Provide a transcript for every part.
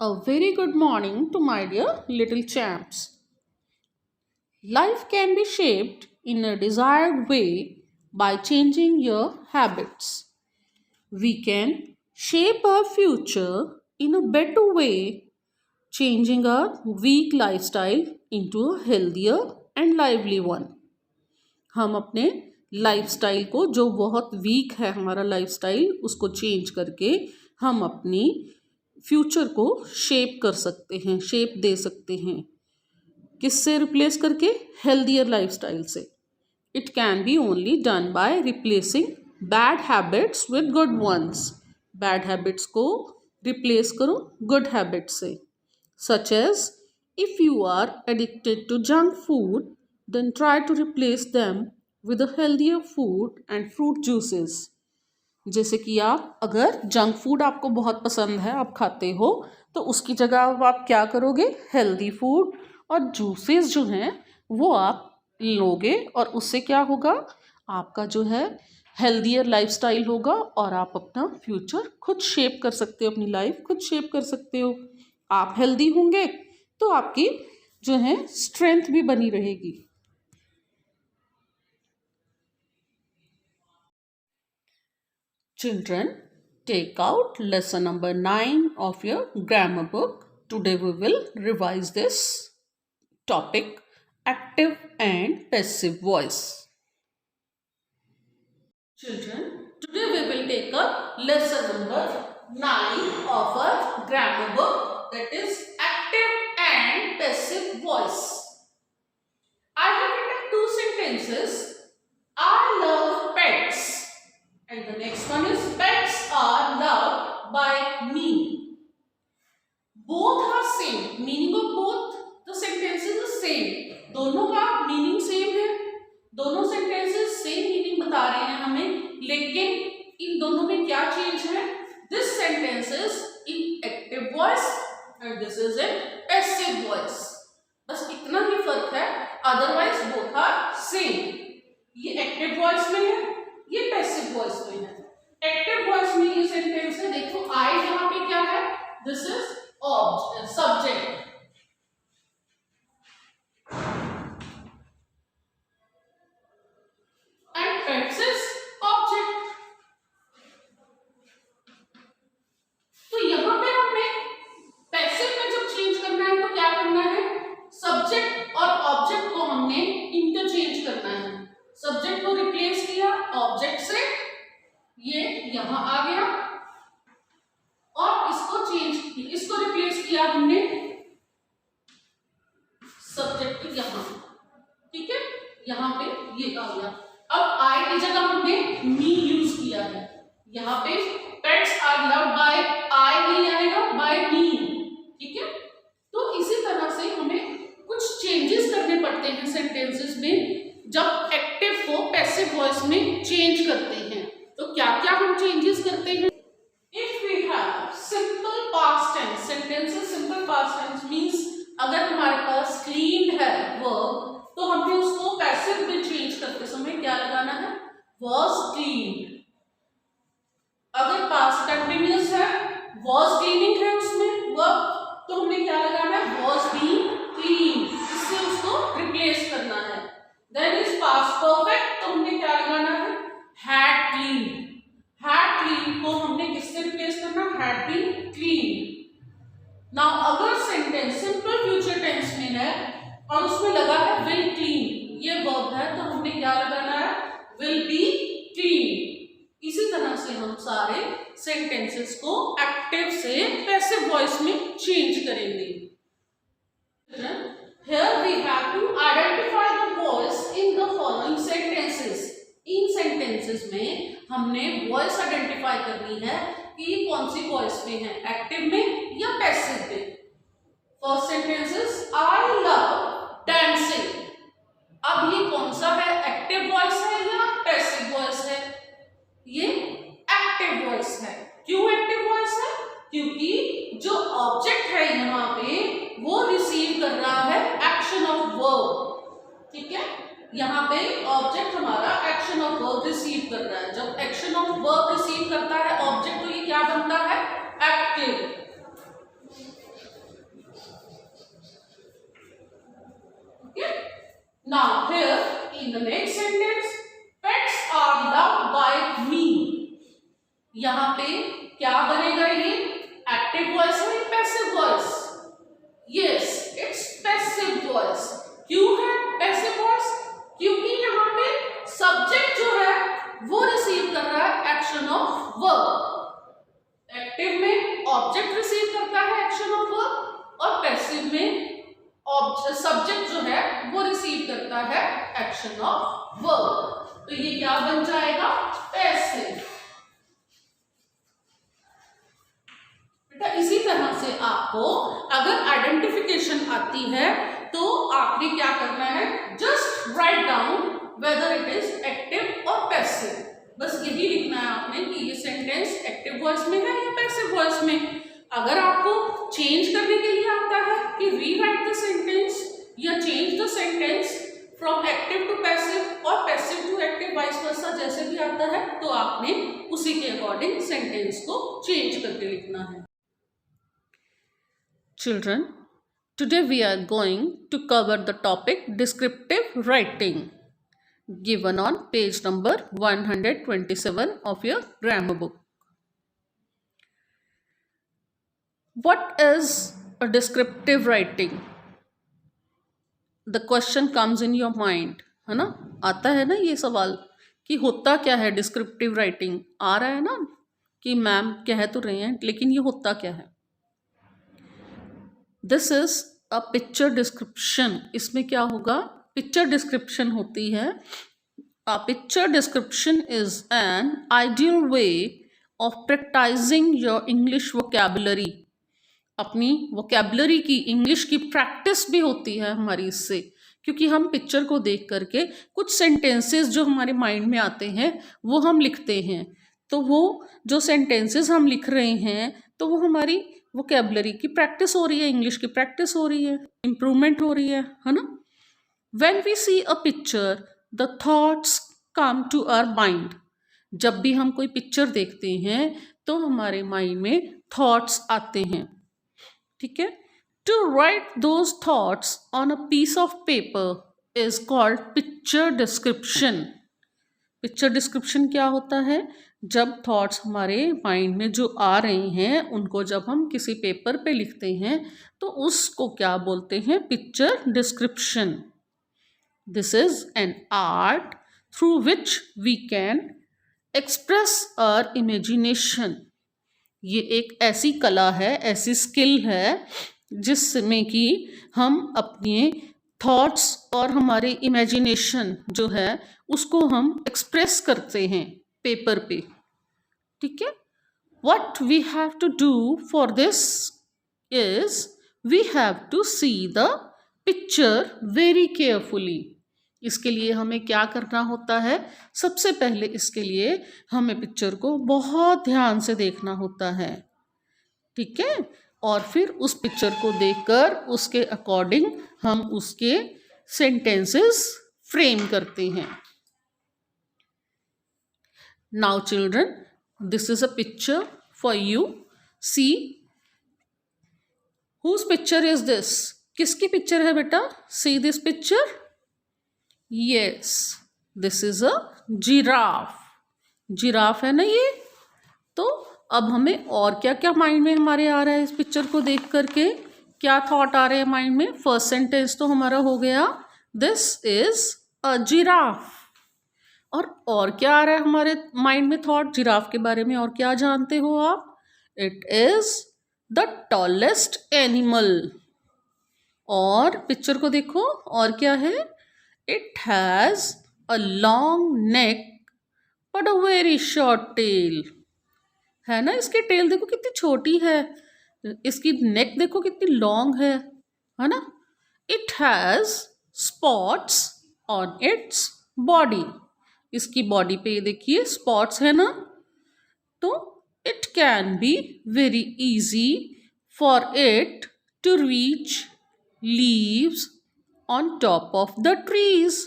A very good morning to my dear little champs. Life can be shaped in a desired way by changing your habits. We can shape our future in a better way, changing our weak lifestyle into a healthier and lively one. हम अपने lifestyle को जो बहुत week है हमारा lifestyle उसको change करके हम अपनी फ्यूचर को शेप कर सकते हैं, शेप दे सकते हैं। किससे रिप्लेस करके? हेल्दियर लाइफस्टाइल से। It can be only done by replacing bad habits with good ones. Bad habits को रिप्लेस करो गुड हैबिट्स से। Such as if you are addicted to junk food then try to replace them with a healthier food and fruit juices. जैसे कि आप अगर junk food आपको बहुत पसंद है, आप खाते हो, तो उसकी जगह आप क्या करोगे? हेल्दी फूड और जूसेस जो हैं वो आप लोगे और उससे क्या होगा? आपका जो है हेल्दियर लाइफस्टाइल होगा और आप अपना फ्यूचर खुद शेप कर सकते हो, अपनी लाइफ खुद शेप कर सकते हो। आप हेल्दी होंगे तो आपकी जो है स्ट्रेंथ भी बनी रहेगी। Children, take out lesson number 9 of your grammar book. Today we will revise this topic, active and passive voice. Children, today we will take up lesson number 9 of our grammar book, that is active and passive voice. I have written two sentences. I love pets. And the next one is pets are loved by me. Both are same. Meaning of both the sentences is same. दोनों का meaning same है, दोनों sentences same meaning बता रहे हैं हमें, लेकिन इन दोनों में क्या चेंज है? This sentence is in active voice and this is in passive voice. बस इतना ही फर्क है, अदरवाइज बोथ आर सेम। ये एक्टिव वॉइस में है, ये पैसिव वॉइस में है। एक्टिव वॉइस में ये सेंटेंस है, देखो आई यहाँ पे क्या है? This is subject and pets is object. तो यहाँ पे हमें पैसिव में जब चेंज करना है तो क्या करना है? सब्जेक्ट और ऑब्जेक्ट को हमने इंटरचेंज करना है। सब्जेक्ट को रिप्लेस किया ऑब्जेक्ट से, ये यहां आ गया, और इसको रिप्लेस किया हमने सब्जेक्ट के यहां, ठीक है, यहां पे ये आ गया। अब आई की जगह हमने मी यूज किया है, यहां पे पेट्स आर लव्ड बाय आई नहीं आएगा, बाय मी, ठीक है। तो इसी तरह से हमें कुछ चेंजेस करने पड़ते हैं सेंटेंसेस में जब एक्टिव को पैसिव वॉइस में चेंज करते हैं। तो क्या क्या हम चेंजेस करते हैं? If we have simple past tense, sentences simple past tense means अगर हमारे पास क्लीन्ड है वर्ब तो हमें उसको पैसिव में चेंज करते समय क्या लगाना है? Was cleaned. अगर पास्ट कंटिन्यूअस है, वाज क्लीनिंग है उसमें वर्ब, तो हमने क्या लगाना है? वाज बीइंग क्लीन, इससे उसको रिप्लेस करना है। देन इज पास्ट परफेक्ट, तो हमने क्या लगाना है? Had clean. हैड क्लीन को हमने किससे रिप्लेस करना? Had been clean. नाउ अगर सेंटेंस सिंपल फ्यूचर टेंस में है और उसमें लगा है विल क्लीन, ये वर्ब है, तो हमने क्या लगाना है? Will be clean. इसी तरह से हम सारे सेंटेंसेस को एक्टिव से पैसिव वॉइस में चेंज करेंगे। Here we have to identify the voice in the following sentences. In sentences में हमने voice identify करनी है कि ये कौन सी voice में है, एक्टिव में या पैसिव में। First sentence is I love dancing. अब ये कौन सा है? एक्टिव voice है या पैसिव voice है? ये एक्टिव voice है। क्यों एक्टिव voice है? क्योंकि जो ऑब्जेक्ट है यहाँ पे वो रिसीव कर रहा है एक्शन ऑफ वर्ब, ठीक है। यहाँ पे ऑब्जेक्ट हमारा एक्शन ऑफ वर्ब रिसीव कर रहा है। जब एक्शन ऑफ वर्ब रिसीव करता है ऑब्जेक्ट, तो ये क्या बनता है? Active. In the next sentence pets are loved by me. यहाँ पे क्या बनेगा, ये एक्टिव वॉइस है passive voice? Yes, it's passive voice. क्यों है पैसिव वॉइस? क्योंकि यहाँ पे सब्जेक्ट जो है वो रिसीव कर रहा है एक्शन ऑफ वर्ब। एक्टिव में ऑब्जेक्ट रिसीव करता है एक्शन ऑफ वर्ब और पैसिव में सब्जेक्ट जो है वो रिसीव करता है एक्शन ऑफ वर्ब। तो ये क्या बन जाएगा, पैसिव। बेटा इसी तरह से आपको अगर आइडेंटिफिकेशन आती है तो आपने क्या करना है, just write down whether it is active और पैसिव। बस यही लिखना है आपने कि ये सेंटेंस एक्टिव वॉइस में है या पैसिव वॉइस में। अगर आपको चेंज करने के लिए आता है कि रीराइट द सेंटेंस या change the sentence from active to passive और passive to active vice versa, जैसे भी आता है तो आपने उसी के अकॉर्डिंग सेंटेंस को चेंज करके लिखना है। Children, today we are going to cover the topic descriptive writing given on page number 127 of your grammar book. What is a descriptive writing? The question comes in your mind, है ना? आता है ना ये सवाल कि होता क्या है डिस्क्रिप्टिव राइटिंग? आ रहा है ना कि मैम कह तो रहे हैं, लेकिन ये होता क्या है? This is a picture description. इसमें क्या होगा, पिक्चर डिस्क्रिप्शन होती है। A picture description is an ideal way of practicing your English vocabulary. अपनी वोकैबुलरी की, इंग्लिश की प्रैक्टिस भी होती है हमारी इससे, क्योंकि हम पिक्चर को देख करके कुछ सेंटेंसेस जो हमारे माइंड में आते हैं वो हम लिखते हैं। तो वो जो सेंटेंसेस हम लिख रहे हैं तो वो हमारी वोकैबुलरी की प्रैक्टिस हो रही है, इंग्लिश की प्रैक्टिस हो रही है, इम्प्रूवमेंट हो रही है ना। When we see a picture the thoughts come to our mind. जब भी हम कोई पिक्चर देखते हैं तो हमारे माइंड में थॉट्स आते हैं, ठीक है। To write those thoughts on a piece of paper is called picture description. Picture description क्या होता है, जब थॉट्स हमारे माइंड में जो आ रहे हैं उनको जब हम किसी पेपर पे लिखते हैं तो उसको क्या बोलते हैं, picture description. This is an art through which we can express our imagination. ये एक ऐसी कला है, ऐसी स्किल है जिसमें कि हम अपने थॉट्स और हमारे इमेजिनेशन जो है उसको हम एक्सप्रेस करते हैं पेपर पे, ठीक है। What we have to do for this is we have to see the picture very carefully. इसके लिए हमें क्या करना होता है, सबसे पहले इसके लिए हमें पिक्चर को बहुत ध्यान से देखना होता है, ठीक है। और फिर उस पिक्चर को देखकर उसके अकॉर्डिंग हम उसके सेंटेंसेस फ्रेम करते हैं। Now children, this is a picture for you. See whose picture is this? किसकी पिक्चर है बेटा? See this picture. Yes, this is a giraffe. Giraffe है ना ये। तो अब हमें और क्या क्या माइंड में हमारे आ रहा है इस पिक्चर को देख करके, क्या थॉट आ रहे हैं माइंड में? फर्स्ट सेंटेंस तो हमारा हो गया दिस इज अ जिराफ। और क्या आ रहा है हमारे माइंड में थॉट जिराफ के बारे में? और क्या जानते हो आप? It is the tallest animal. और पिक्चर को देखो, और क्या है? It has a long neck but a very short tail. है ना, इसकी टेल देखो कितनी छोटी है, इसकी नेक देखो कितनी लॉन्ग है ना। It has spots on its body. इसकी बॉडी पे ये देखिए स्पॉट्स है ना। तो it can be very easy for it to reach leaves on top of the trees.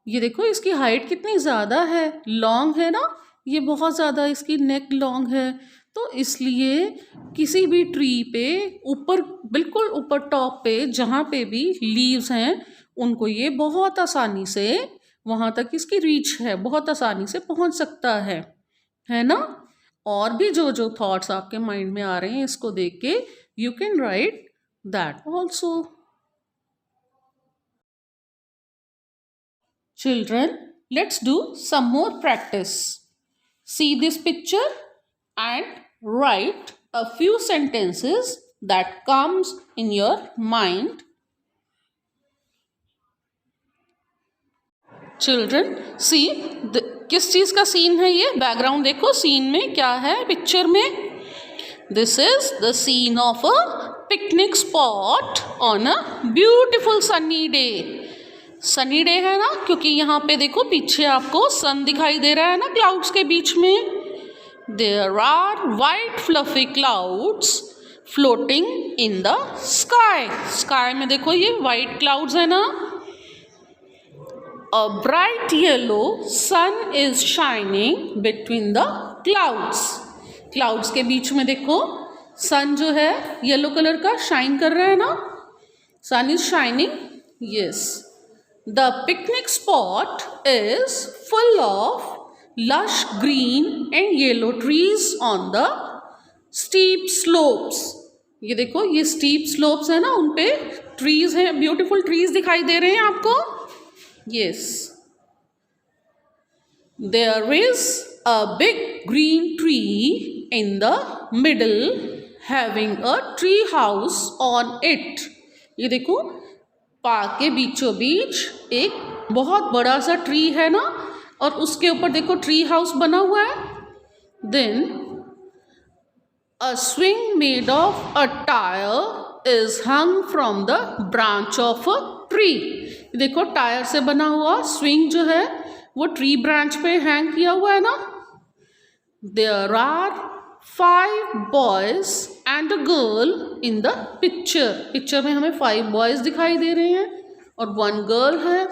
ये देखो इसकी हाइट कितनी ज़्यादा है, लॉन्ग है ना, ये बहुत ज़्यादा इसकी नेक लॉन्ग है। तो इसलिए किसी भी ट्री पे ऊपर, बिल्कुल ऊपर टॉप पे जहाँ पे भी लीव्स हैं उनको ये बहुत आसानी से वहाँ तक इसकी रीच है, बहुत आसानी से पहुँच सकता है ना। और भी जो जो थॉट्स आपके माइंड में आ रहे हैं इसको देख के you can write that also. Children, let's do some more practice. See this picture and write a few sentences that comes in your mind. Children, see किस चीज का सीन है ये? बैकग्राउंड देखो, सीन में क्या है पिक्चर में? This is the scene of a picnic spot on a beautiful sunny day. Sunny day है ना, क्योंकि यहाँ पे देखो पीछे आपको सन दिखाई दे रहा है ना क्लाउड्स के बीच में। There are white fluffy clouds floating in the sky. Sky में देखो ये वाइट क्लाउड्स है ना। A bright yellow sun is shining between the clouds. Clouds के बीच में देखो सन जो है येलो कलर का शाइन कर रहा है ना। Sun is shining, yes. The picnic spot is full of lush green and yellow trees on the steep slopes. ये देखो ये steep slopes है ना, उन पे trees हैं, beautiful trees दिखाई दे रहे हैं आपको। Yes. There is a big green tree in the middle having a tree house on it. ये देखो पार्क के बीचों बीच एक बहुत बड़ा सा ट्री है ना, और उसके ऊपर देखो ट्री हाउस बना हुआ है। Then a swing made of a tyre is hung from the branch of a tree. देखो टायर से बना हुआ स्विंग जो है वो ट्री ब्रांच पे हैंग किया हुआ है ना। There are 5 boys and a girl in the picture. Picture में हमें 5 boys दिखाई दे रहे हैं और 1 girl है।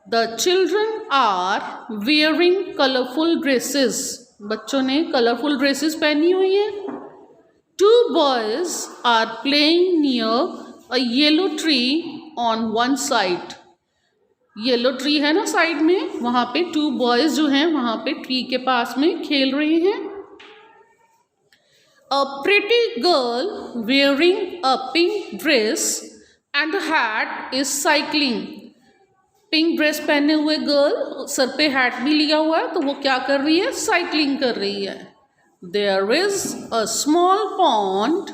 The children are wearing colorful dresses. बच्चों ने कलरफुल ड्रेसेस पहनी हुई है। 2 boys are playing near a yellow tree on one side. Yellow tree है ना साइड में, वहाँ पे 2 boys जो हैं वहाँ पे ट्री के पास में खेल रहे हैं। A pretty girl wearing a pink dress and a hat is cycling. Pink dress पहने हुए गर्ल, सर पे हैट भी लिया हुआ है, तो वो क्या कर रही है? साइकिलिंग कर रही है। There is a small pond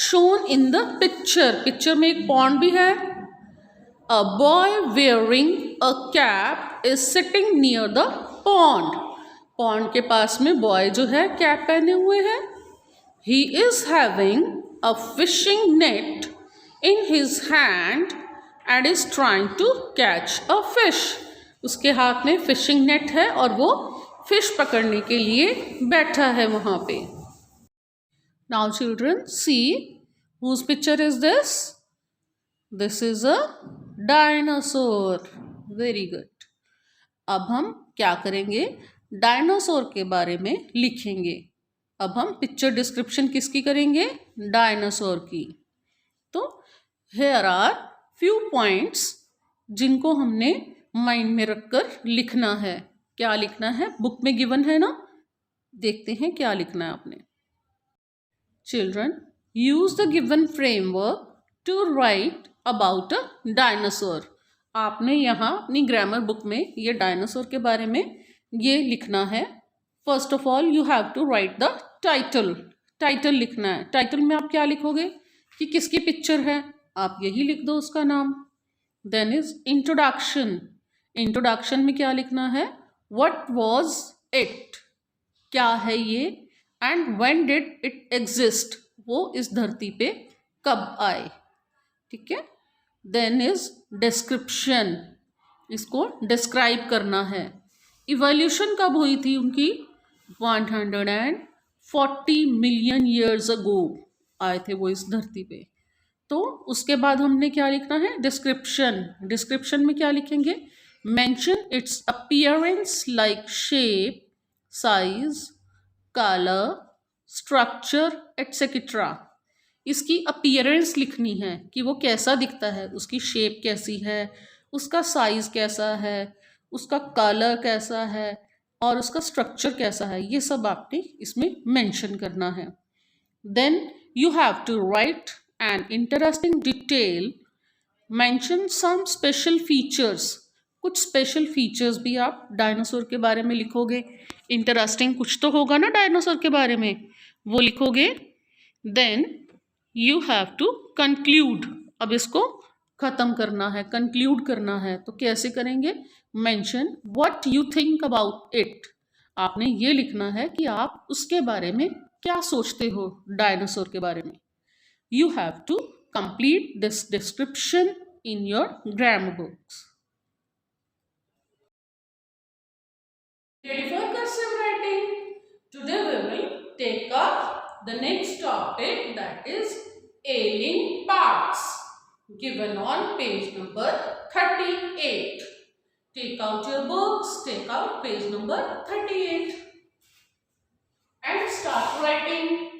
shown in the picture. Picture में एक पॉन्ड भी है। A boy wearing a cap is sitting near the pond. Pond के पास में बॉय जो है कैप पहने हुए है। He is having a fishing net in his hand and is trying to catch a fish. उसके हाथ में फिशिंग नेट है और वो फिश पकड़ने के लिए बैठा है वहाँ पे। Now children, see whose picture is this? This is a dinosaur. Very good. अब हम क्या करेंगे? डायनासोर के बारे में लिखेंगे। अब हम पिक्चर डिस्क्रिप्शन किसकी करेंगे? डायनासोर की। तो हेयर आर फ्यू पॉइंट्स जिनको हमने माइंड में रखकर लिखना है। क्या लिखना है? बुक में गिवन है ना, देखते हैं क्या लिखना है आपने। Children, use the given framework to write about a dinosaur. आपने यहाँ अपनी ग्रामर बुक में ये डायनासोर के बारे में ये लिखना है। First of all you have to write the title. Title लिखना है। टाइटल में आप क्या लिखोगे कि किसकी पिक्चर है? आप यही लिख दो उसका नाम। Then is introduction. इंट्रोडक्शन में क्या लिखना है? व्हाट वाज इट, क्या है ये, and when did it exist, वो इस धरती पे कब आए। ठीक है। देन इज डिस्क्रिप्शन, इसको डिस्क्राइब करना है। इवोल्यूशन कब हुई थी उनकी? 140 मिलियन ईयर्स अगो आए थे वो इस धरती पे। तो उसके बाद हमने क्या लिखना है? डिस्क्रिप्शन। डिस्क्रिप्शन में क्या लिखेंगे? Mention it's appearance like shape, size, colour, structure etcetera. इसकी अपीयरेंस लिखनी है कि वो कैसा दिखता है, उसकी शेप कैसी है, उसका साइज कैसा है, उसका कलर कैसा है और उसका स्ट्रक्चर कैसा है, ये सब आपने इसमें मेंशन करना है. Then you have to write an interesting detail, mention some special features. कुछ स्पेशल फीचर्स भी आप डायनासोर के बारे में लिखोगे. इंटरेस्टिंग कुछ तो होगा ना डायनासोर के बारे में, वो लिखोगे. Then you have to conclude. अब इसको ख़त्म करना है, कंक्लूड करना है, तो कैसे करेंगे? Mention what you think about it. आपने ये लिखना है कि आप उसके बारे में क्या सोचते हो, डायनासोर के बारे में. You have to complete this description in your grammar books. Ready for cursive writing? Today we will take up the next topic, that is ailing parts, given on page number 38. Take out your books, take out page number 38 and start writing.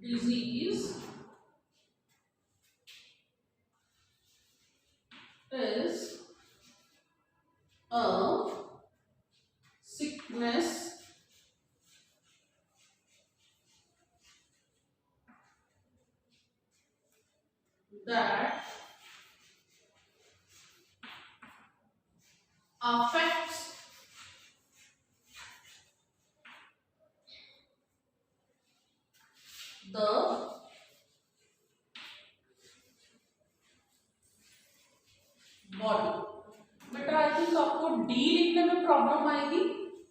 Disease is a sickness that affects the body. बेटा I think आपको D लिखने में problem आएगी,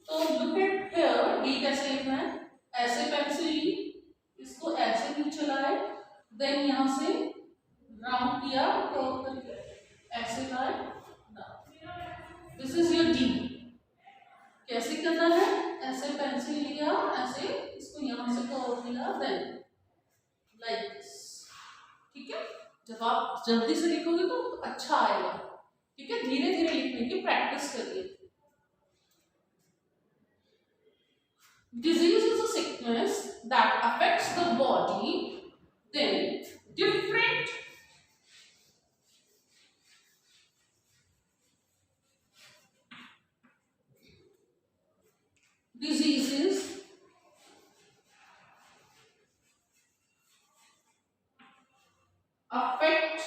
तो look at here. D कैसे लिखना है? ऐसे पेंसिल ली, इसको ऐसे नीचे लाए, देन यहां से राउंड किया कर्व करके, ऐसे लाए. This is your D. कैसे करना है? ऐसे पेंसिल लिया, ऐसे इसको यहां से कर्व किया, देन लाइक दिस. ठीक है. जब आप जल्दी से लिखोगे तो अच्छा आएगा. ठीक है, धीरे धीरे लिखने की प्रैक्टिस करिए. Disease is a sickness that affects the body. Then different diseases affect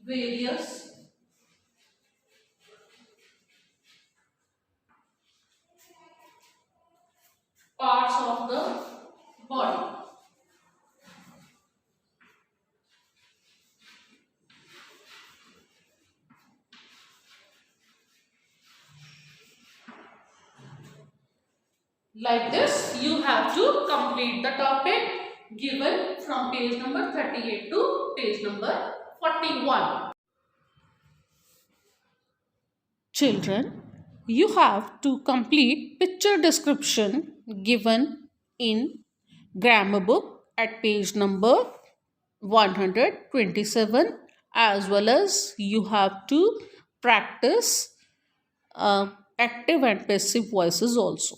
various parts of the body. Like this, you have to complete the topic given from page number 38 to page number 41. Children, you have to complete picture description given in grammar book at page number 127, as well as you have to practice active and passive voices also.